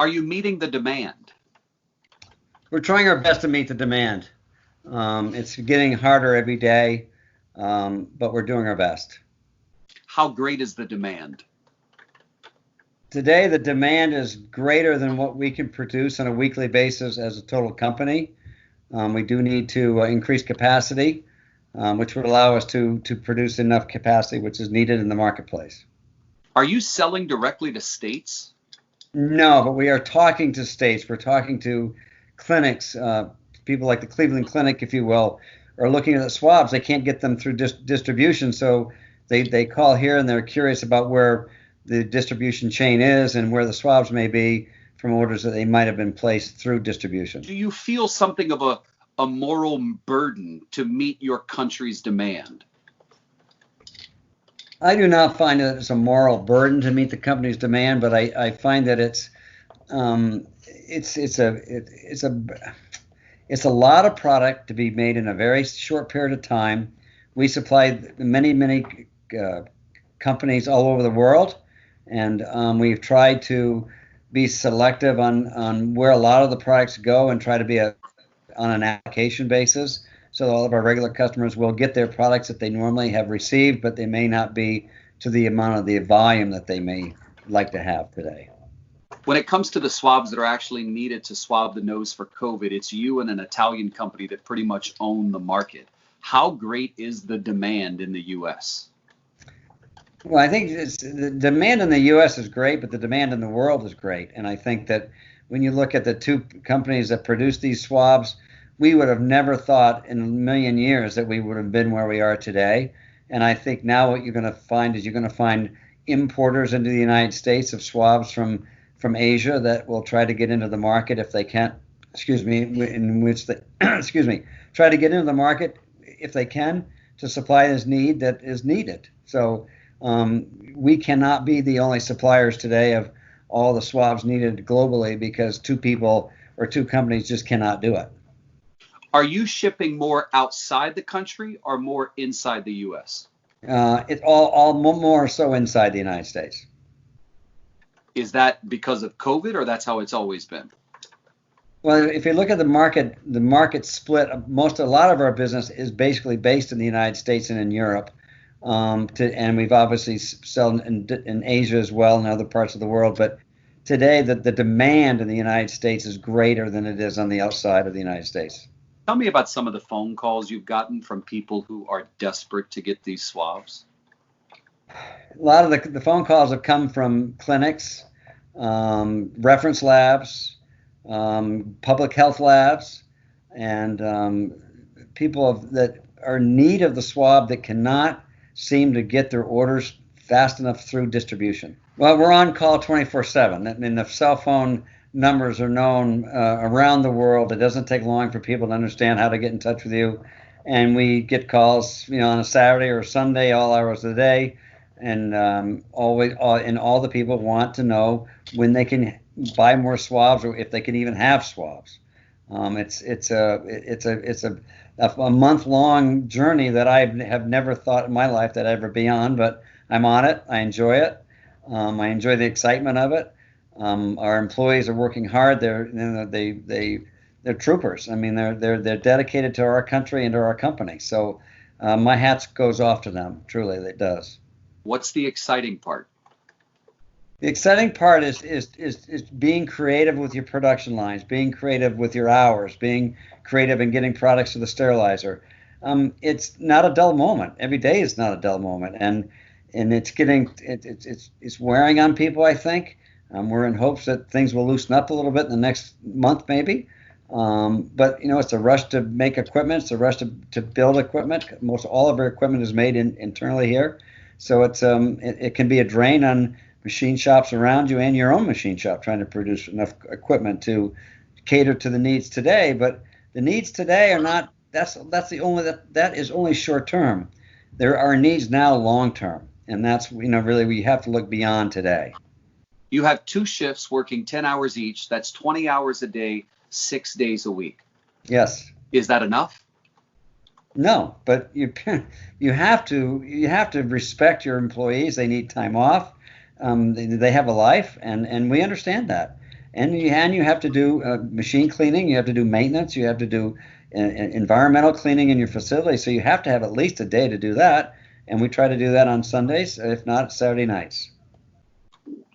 Are you meeting the demand? We're trying our best to meet the demand. It's getting harder every day, but we're doing our best. How great is the demand? Today, the demand is greater than what we can produce on a weekly basis as a total company. We do need to increase capacity, which would allow us to produce enough capacity which is needed in the marketplace. Are you selling directly to states? No, but we are talking to states. We're talking to clinics, people like the Cleveland Clinic, if you will, are looking at the swabs. They can't get them through distribution, so they call here and they're curious about where the distribution chain is and where the swabs may be from orders that they might have been placed through distribution. Do you feel something of a moral burden to meet your country's demand? I do not find that it's a moral burden to meet the company's demand, but I find that it's a lot of product to be made in a very short period of time. We supply many companies all over the world, and we've tried to be selective on where a lot of the products go and try to be on an allocation basis, so all of our regular customers will get their products that they normally have received, but they may not be to the amount of the volume that they may like to have today. When it comes to the swabs that are actually needed to swab the nose for COVID, it's you and an Italian company that pretty much own the market. How great is the demand in the U.S.? Well, I think the demand in the U.S. is great, but the demand in the world is great. And I think that when you look at the two companies that produce these swabs, we would have never thought in a million years that we would have been where we are today. And I think now what you're going to find is you're going to find importers into the United States of swabs from Asia that will try to get into the market if they can't, in which they, try to get into the market if they can to supply this need that is needed. So we cannot be the only suppliers today of all the swabs needed globally because two people or two companies just cannot do it. Are you shipping more outside the country or more inside the U.S.? It's all more so inside the United States. Is that because of COVID, or that's how it's always been? Well, if you look at the market split, a lot of our business is basically based in the United States and in Europe, and we've obviously sold in Asia as well and other parts of the world. But today, the demand in the United States is greater than it is on the outside of the United States. Tell me about some of the phone calls you've gotten from people who are desperate to get these swabs. A lot of the phone calls have come from clinics, reference labs, public health labs, and people that are in need of the swab that cannot seem to get their orders fast enough through distribution. Well, we're on call 24/7. I mean, the cell phone numbers are known around the world. It doesn't take long for people to understand how to get in touch with you. And we get calls, on a Saturday or Sunday, all hours of the day. And all the people want to know when they can buy more swabs or if they can even have swabs. It's a month-long journey that I have never thought in my life that I'd ever be on, but I'm on it. I enjoy it. I enjoy the excitement of it. Our employees are working hard. They're troopers. I mean, they're dedicated to our country and to our company. So my hat goes off to them. Truly, it does. What's the exciting part? The exciting part is being creative with your production lines, being creative with your hours, being creative in getting products to the sterilizer. It's not a dull moment. Every day is not a dull moment, and it's wearing on people, I think. We're in hopes that things will loosen up a little bit in the next month, maybe. But it's a rush to make equipment. It's a rush to build equipment. Most all of our equipment is made internally here. So it can be a drain on machine shops around you and your own machine shop trying to produce enough equipment to cater to the needs today. But the needs today are not. That is only short term. There are needs now long term, and that's really we have to look beyond today. You have two shifts working 10 hours each. That's 20 hours a day, 6 days a week. Yes. Is that enough? No, but you have to respect your employees. They need time off. They have a life, and we understand that. And you have to do machine cleaning, you have to do maintenance, you have to do environmental cleaning in your facility. So you have to have at least a day to do that. And we try to do that on Sundays, if not Saturday nights.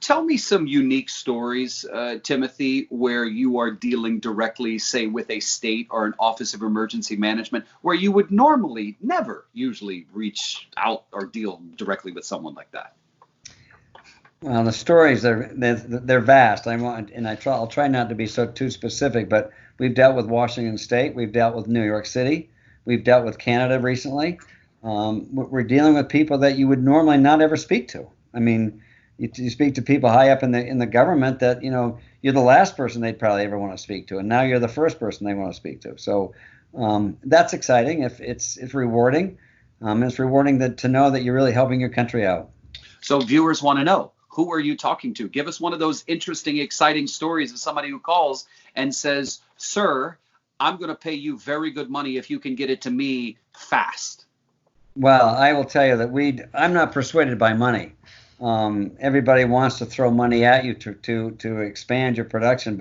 Tell me some unique stories, Timothy, where you are dealing directly, say, with a state or an Office of Emergency Management, where you would normally never usually reach out or deal directly with someone like that. Well, the stories they're vast. I'll try not to be too specific, but we've dealt with Washington State, we've dealt with New York City, we've dealt with Canada recently. We're dealing with people that you would normally not ever speak to. I mean, you speak to people high up in the government that you're the last person they'd probably ever want to speak to, and now you're the first person they want to speak to. So that's exciting. If it's rewarding. It's rewarding to know that you're really helping your country out. So viewers want to know, who are you talking to? Give us one of those interesting, exciting stories of somebody who calls and says, "Sir, I'm going to pay you very good money if you can get it to me fast." Well, I will tell you that I'm not persuaded by money. Everybody wants to throw money at you to expand your production,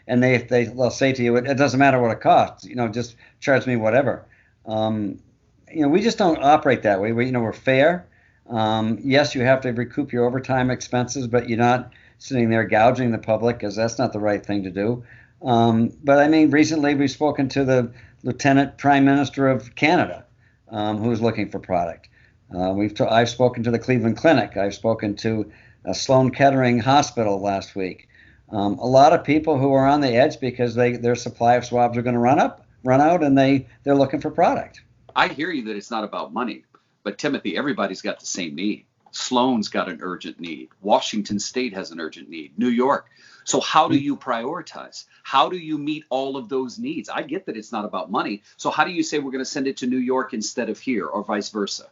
and they'll say to you, it doesn't matter what it costs, just charge me whatever. We just don't operate that way. We're fair. Yes, you have to recoup your overtime expenses, but you're not sitting there gouging the public, because that's not the right thing to do. But I mean, recently we've spoken to the Lieutenant Prime Minister of Canada, who's looking for product. I've spoken to the Cleveland Clinic. I've spoken to Sloan Kettering Hospital last week. A lot of people who are on the edge because their supply of swabs are going to run out, and they're looking for product. I hear you that it's not about money, but Timothy, everybody's got the same need. Sloan's got an urgent need. Washington State has an urgent need. New York. So how do you prioritize? How do you meet all of those needs? I get that it's not about money. So how do you say we're going to send it to New York instead of here, or vice versa?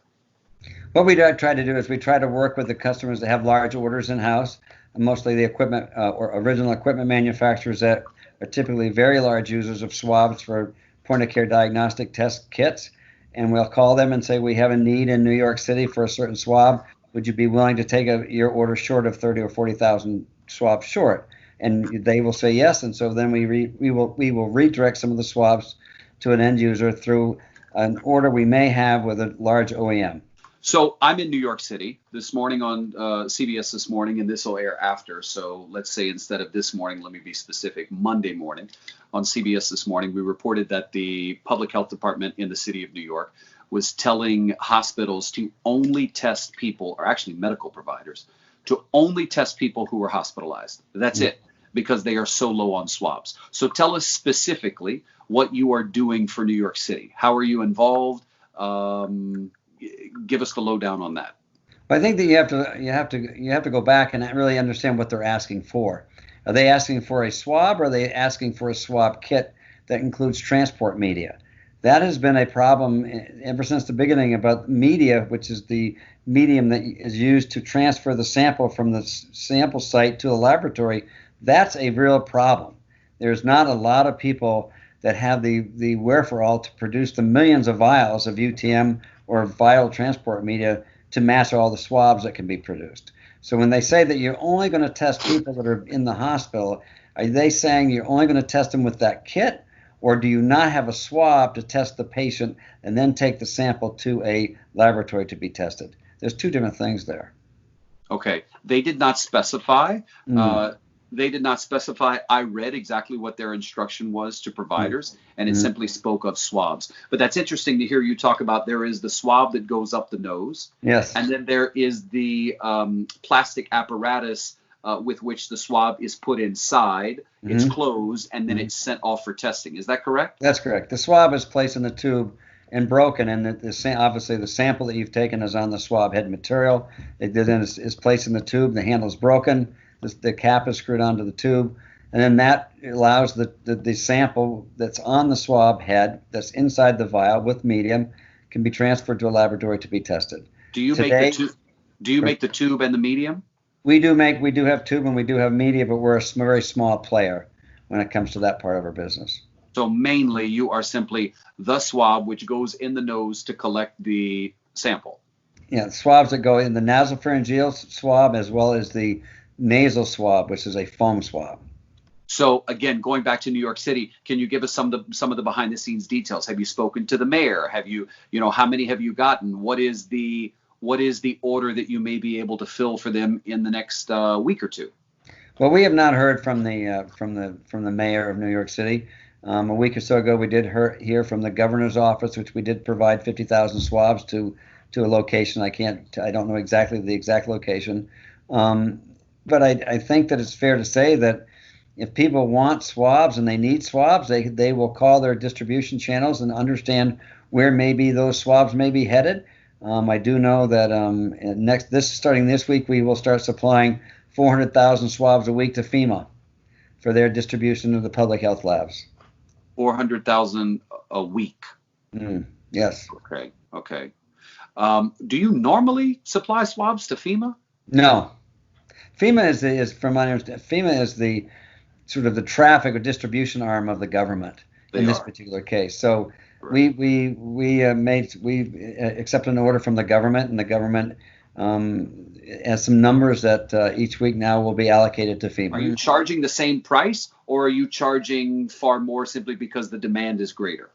What we try to do is we try to work with the customers that have large orders in-house, mostly the equipment or original equipment manufacturers that are typically very large users of swabs for point-of-care diagnostic test kits. And we'll call them and say, we have a need in New York City for a certain swab. Would you be willing to take your order short of 30 or 40,000 swabs short? And they will say yes. And so then we will redirect some of the swabs to an end user through an order we may have with a large OEM. So I'm in New York City this morning on CBS this morning, and this will air after. So let's say instead of this morning, let me be specific, Monday morning on CBS this morning, we reported that the public health department in the city of New York was telling hospitals to only test people, or actually medical providers, to only test people who were hospitalized. That's it, because they are so low on swabs. So tell us specifically what you are doing for New York City. How are you involved? Give us the lowdown on that. I think that you have to go back and really understand what they're asking for. Are they asking for a swab, or are they asking for a swab kit that includes transport media? That has been a problem ever since the beginning about media, which is the medium that is used to transfer the sample from the sample site to the laboratory. That's a real problem. There's not a lot of people that have the wherewithal to produce the millions of vials of UTM or viral transport media to match all the swabs that can be produced. So when they say that you're only going to test people that are in the hospital, are they saying you're only going to test them with that kit, or do you not have a swab to test the patient and then take the sample to a laboratory to be tested? There's two different things there. Okay. They did not specify. They did not specify. I read exactly what their instruction was to providers, and it simply spoke of swabs. But that's interesting to hear you talk about. There is the swab that goes up the nose. Yes. And then there is the plastic apparatus with which the swab is put inside. It's closed, and then it's sent off for testing. Is that correct? That's correct. The swab is placed in the tube and broken, and obviously the sample that you've taken is on the swab head material. It then is placed in the tube. The handle is broken. The cap is screwed onto the tube, and then that allows the sample that's on the swab head, that's inside the vial with medium, can be transferred to a laboratory to be tested. Do you make the tube and the medium? We do have tube and we do have media, but we're a very small player when it comes to that part of our business. So mainly you are simply the swab which goes in the nose to collect the sample. Yeah, swabs that go in the nasopharyngeal swab as well as the nasal swab, which is a foam swab. So again, going back to New York City, can you give us some of the behind the scenes details? Have you spoken to the mayor? Have you, how many have you gotten? What is the order that you may be able to fill for them in the next week or two? Well, we have not heard from the mayor of New York City. A week or so ago, we did hear from the governor's office, which we did provide 50,000 swabs to a location. I don't know exactly the exact location, but I think that it's fair to say that if people want swabs and they need swabs, they will call their distribution channels and understand where maybe those swabs may be headed. I do know that starting this week, we will start supplying 400,000 swabs a week to FEMA for their distribution to the public health labs. 400,000 a week. Yes. Okay. Do you normally supply swabs to FEMA? No. FEMA is from my understanding, FEMA is the sort of the traffic or distribution arm of the government in this particular case. So right. we accepted an order from the government, and the government has some numbers that each week now will be allocated to FEMA. Are you charging the same price, or are you charging far more simply because the demand is greater?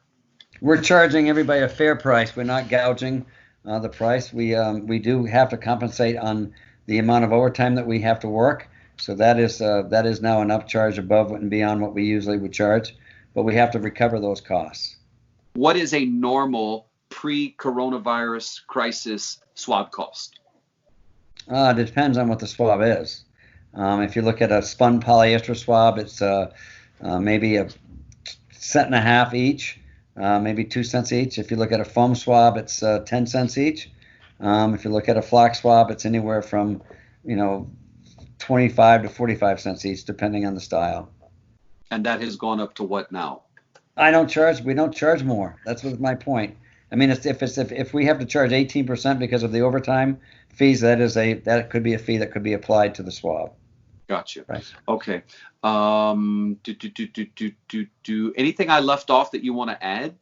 We're charging everybody a fair price. We're not gouging the price. We do have to compensate on the amount of overtime that we have to work. So that is now an upcharge above and beyond what we usually would charge, but we have to recover those costs. What is a normal pre-coronavirus crisis swab cost? It depends on what the swab is. If you look at a spun polyester swab, it's maybe $1.50 each, maybe 2 cents each. If you look at a foam swab, it's 10 cents each. If you look at a flock swab, it's anywhere from 25 to 45 cents each, depending on the style. And that has gone up to what now? We don't charge more. That's my point. I mean, if we have to charge 18% because of the overtime fees, that could be a fee that could be applied to the swab. Gotcha. Right. Okay. Anything I left off that you want to add?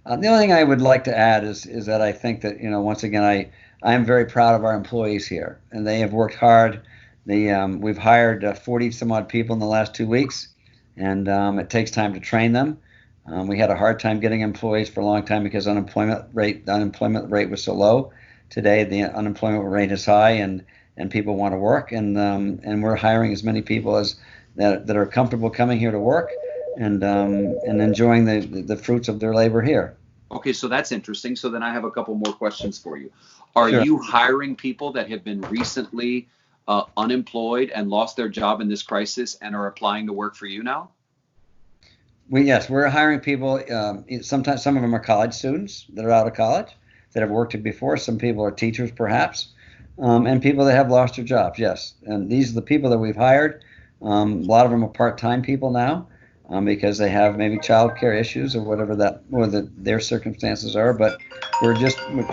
The only thing I would like to add is that I think that once again I am very proud of our employees here, and they have worked hard. We've hired 40 some odd people in the last 2 weeks, and it takes time to train them. We had a hard time getting employees for a long time because the unemployment rate was so low. Today the unemployment rate is high, and people want to work, and we're hiring as many people as that are comfortable coming here to work and enjoying the fruits of their labor here. Okay, so that's interesting. So then I have a couple more questions for you. Are Sure. you hiring people that have been recently unemployed and lost their job in this crisis and are applying to work for you now? Yes, we're hiring people. Sometimes some of them are college students that are out of college that have worked here before. Some people are teachers, perhaps, and people that have lost their jobs. Yes, and these are the people that we've hired. A lot of them are part-time people now because they have maybe childcare issues or whatever their circumstances are. But we're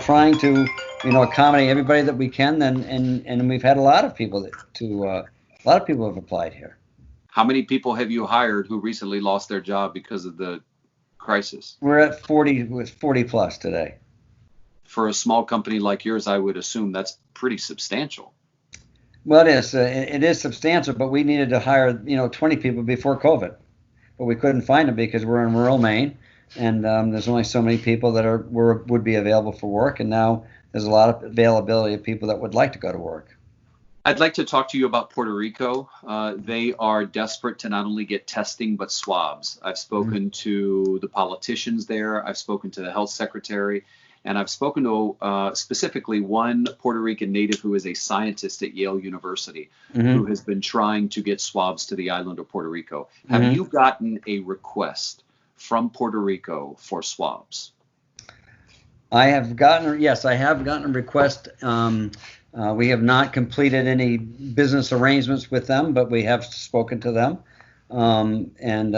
trying to accommodate everybody that we can. And we've had a lot of people have applied here. How many people have you hired who recently lost their job because of the crisis? We're at 40 plus today. For a small company like yours, I would assume that's pretty substantial. Well, it is. It is substantial, but we needed to hire 20 people before COVID, but we couldn't find them because we're in rural Maine, and there's only so many people that would be available for work, and now there's a lot of availability of people that would like to go to work. I'd like to talk to you about Puerto Rico. They are desperate to not only get testing, but swabs. I've spoken to the politicians there. I've spoken to the health secretary, and I've spoken to specifically one Puerto Rican native who is a scientist at Yale University, who has been trying to get swabs to the island of Puerto Rico. Have you gotten a request from Puerto Rico for swabs? I have gotten a request. We have not completed any business arrangements with them, but we have spoken to them, and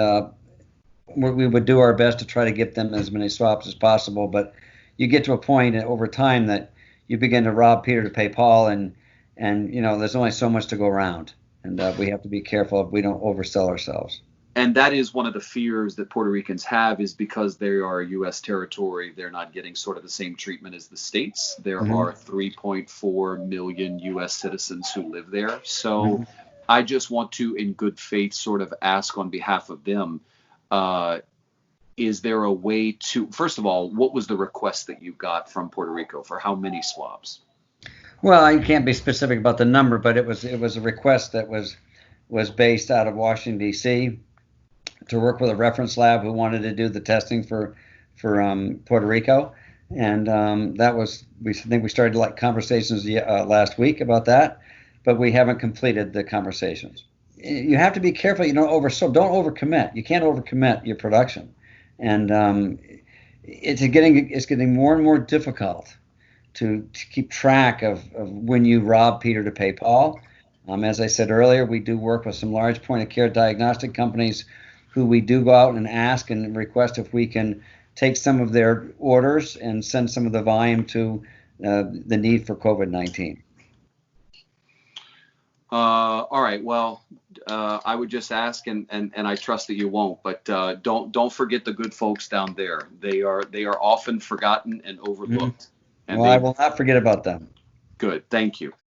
we would do our best to try to get them as many swabs as possible. But you get to a point over time that you begin to rob Peter to pay Paul, and there's only so much to go around, and we have to be careful if we don't oversell ourselves. And that is one of the fears that Puerto Ricans have, is because they are U.S. territory, they're not getting sort of the same treatment as the states. There are 3.4 million U.S. citizens who live there. So I just want to, in good faith, sort of ask on behalf of them, uh, is there a way to, first of all, what was the request that you got from Puerto Rico for how many swabs? Well, I can't be specific about the number, but it was a request that was based out of Washington D.C. to work with a reference lab who wanted to do the testing for Puerto Rico, and that was we think we started like conversations last week about that, but we haven't completed the conversations. You have to be careful. You don't overcommit. You can't overcommit your production, and it's getting more and more difficult to keep track of when you rob Peter to pay Paul. As I said earlier, we do work with some large point of care diagnostic companies who we do go out and ask and request if we can take some of their orders and send some of the volume to the need for COVID-19. All right. Well, I would just ask, and I trust that you won't. But don't forget the good folks down there. They are often forgotten and overlooked. And Well, I will not forget about them. good. Thank you.